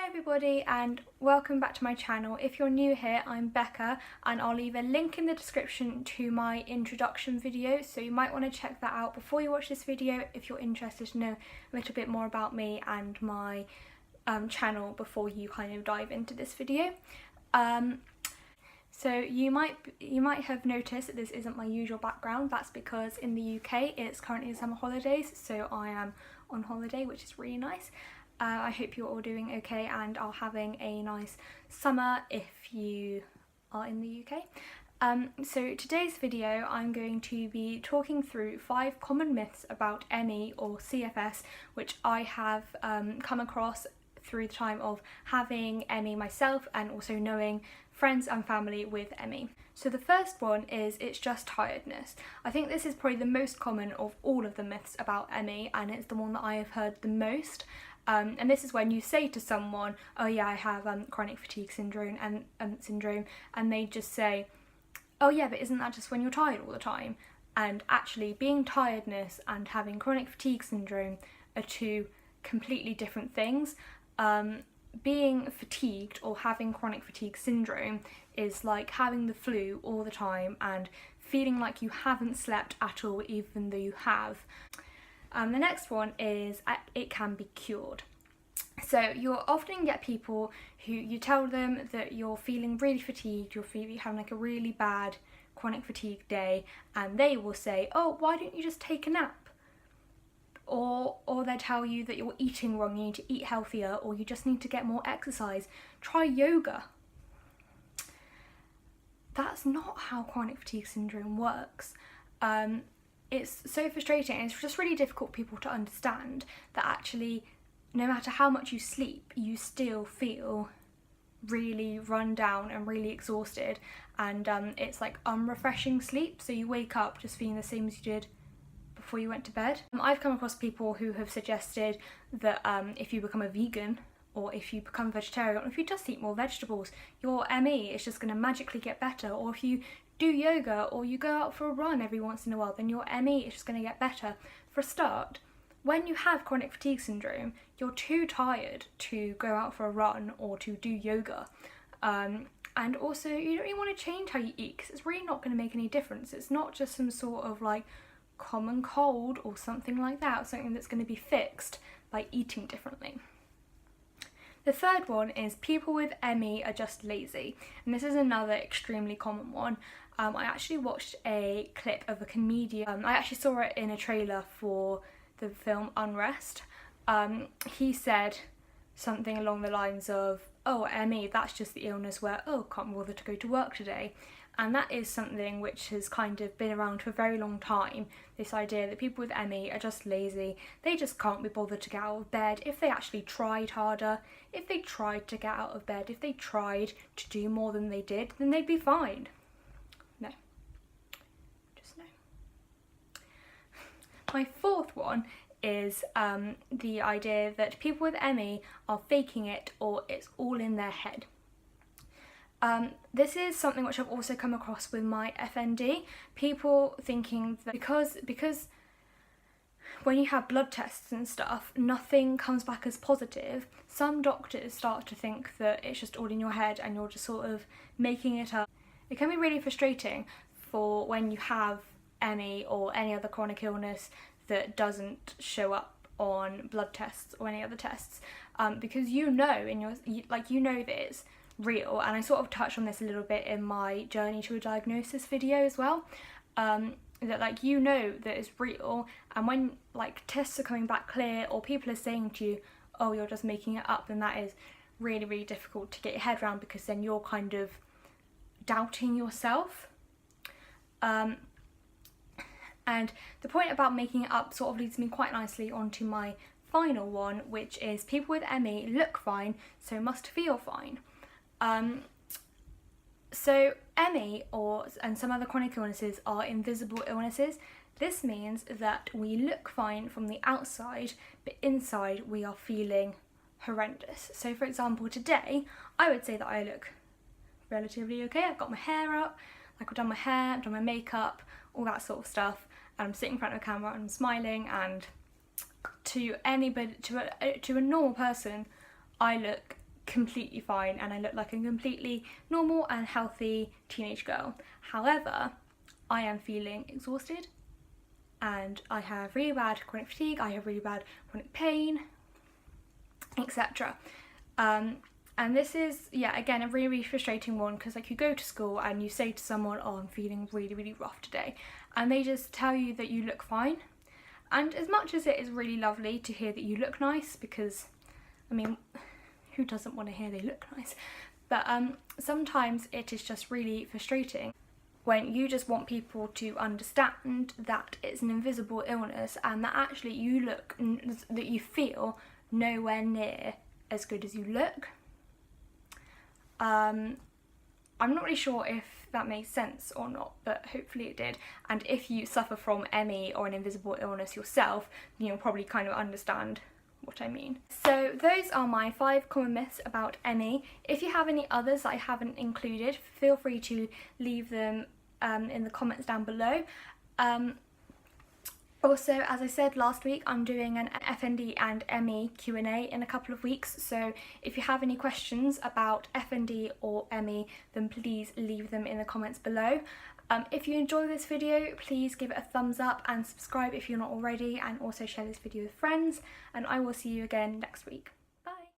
Hi everybody and welcome back to my channel. If you're new here, I'm Becca and I'll leave a link in the description to my introduction video, so you might want to check that out before you watch this video if you're interested to know a little bit more about me and my channel before you kind of dive into this video. So you might have noticed that this isn't my usual background. That's because in the UK it's currently summer holidays, so I am on holiday, which is really nice. I hope you're all doing okay and are having a nice summer if you are in the UK. So today's video I'm going to be talking through 5 common myths about ME or CFS which I have come across through the time of having ME myself and also knowing friends and family with ME. So the first one is it's just tiredness. I think this is probably the most common of all of the myths about ME and it's the one that I have heard the most. And this is when you say to someone, oh yeah, I have chronic fatigue syndrome, and they just say, oh yeah, but isn't that just when you're tired all the time? And actually being tiredness and having chronic fatigue syndrome are two completely different things. Being fatigued or having chronic fatigue syndrome is like having the flu all the time and feeling like you haven't slept at all even though you have. The next one is it can be cured. So you'll often get people who you tell them that you're feeling really fatigued, you're having like a really bad chronic fatigue day, and they will say, oh, why don't you just take a nap? Or they tell you that you're eating wrong, you need to eat healthier, or you just need to get more exercise. Try yoga. That's not how chronic fatigue syndrome works. It's so frustrating and it's just really difficult for people to understand that actually no matter how much you sleep you still feel really run down and really exhausted, and it's like unrefreshing sleep, so you wake up just feeling the same as you did before you went to bed. I've come across people who have suggested that if you become a vegan or if you become vegetarian or if you just eat more vegetables, your ME is just going to magically get better, or if you do yoga or you go out for a run every once in a while, then your ME is just going to get better. For a start, when you have chronic fatigue syndrome, you're too tired to go out for a run or to do yoga. And also you don't really want to change how you eat because it's really not going to make any difference. It's not just some sort of like common cold or something like that, something that's going to be fixed by eating differently. The third one is people with ME are just lazy, and this is another extremely common one. I actually watched a clip of a comedian. I actually saw it in a trailer for the film Unrest. He said something along the lines of, oh, ME, that's just the illness where, oh, can't bother to go to work today. And that is something which has kind of been around for a very long time, this idea that people with ME are just lazy, they just can't be bothered to get out of bed. If they actually tried harder, if they tried to get out of bed, if they tried to do more than they did, then they'd be fine. No. Just no. My fourth one is the idea that people with ME are faking it or it's all in their head. This is something which I've also come across with my FND. People thinking that because when you have blood tests and stuff, nothing comes back as positive, some doctors start to think that it's just all in your head and you're just sort of making it up. It can be really frustrating for when you have ME or any other chronic illness that doesn't show up on blood tests or any other tests, because you know that it's real. And I sort of touched on this a little bit in my journey to a diagnosis video as well, that like you know that it's real, and when like tests are coming back clear or people are saying to you, oh, you're just making it up, then that is really, really difficult to get your head around, because then you're kind of doubting yourself. And the point about making it up sort of leads me quite nicely onto my final one, which is people with ME look fine, so must feel fine. So ME and some other chronic illnesses are invisible illnesses. This means that we look fine from the outside, but inside we are feeling horrendous. So for example, today I would say that I look relatively okay. I've got my hair up, like I've done my hair, I've done my makeup, all that sort of stuff, and I'm sitting in front of a camera and I'm smiling, and to anybody, to a normal person, I look completely fine and I look like a completely normal and healthy teenage girl. However, I am feeling exhausted and I have really bad chronic fatigue, I have really bad chronic pain, etc. And this is, yeah, again, a really, really frustrating one, because like you go to school and you say to someone, oh, I'm feeling really, really rough today, and they just tell you that you look fine. And as much as it is really lovely to hear that you look nice, because, I mean, who doesn't want to hear they look nice? But sometimes it is just really frustrating when you just want people to understand that it's an invisible illness and that actually you look, that you feel nowhere near as good as you look. I'm not really sure if that makes sense or not, but hopefully it did. And if you suffer from ME or an invisible illness yourself, you'll probably kind of understand what I mean. So those are my 5 common myths about ME. If you have any others that I haven't included, feel free to leave them in the comments down below. Also, as I said last week, I'm doing an FND and ME Q&A in a couple of weeks, so if you have any questions about FND or ME, then please leave them in the comments below. If you enjoy this video, please give it a thumbs up and subscribe if you're not already, and also share this video with friends, and I will see you again next week.